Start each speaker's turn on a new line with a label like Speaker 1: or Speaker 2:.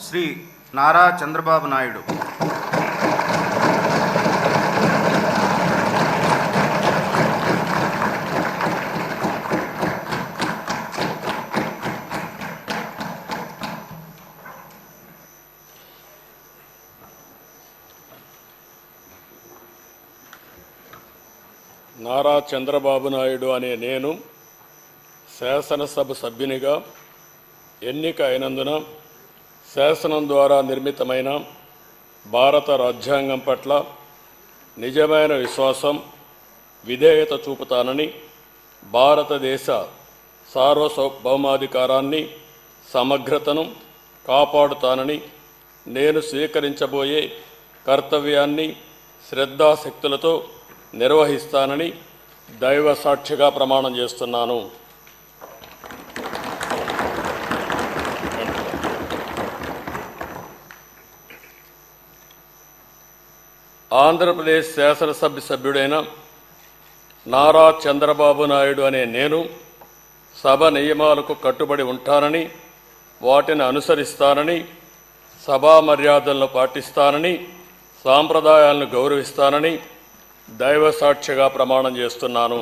Speaker 1: శ్రీ నారా చంద్రబాబు నాయుడు.
Speaker 2: నారా చంద్రబాబు నాయుడు అనే నేను శాసనసభ సభ్యునిగా ఎన్నిక అయినందున శాసనం ద్వారా నిర్మితమైన భారత రాజ్యాంగం పట్ల నిజమైన విశ్వాసం, విధేయత చూపుతానని, భారతదేశ సార్వభౌమాధికారాన్ని, సమగ్రతను కాపాడుతానని, నేను స్వీకరించబోయే కర్తవ్యాన్ని శ్రద్ధాశక్తులతో నిర్వహిస్తానని దైవ సాక్షిగా ప్రమాణం చేస్తున్నాను. ఆంధ్రప్రదేశ్ శాసనసభ సభ్యుడైన నారా చంద్రబాబు నాయుడు అనే నేను సభ నియమాలకు కట్టుబడి ఉంటానని, వాటిని అనుసరిస్తానని, సభా మర్యాదలను పాటిస్తానని, సాంప్రదాయాలను గౌరవిస్తానని దైవ సాక్షిగా ప్రమాణం చేస్తున్నాను.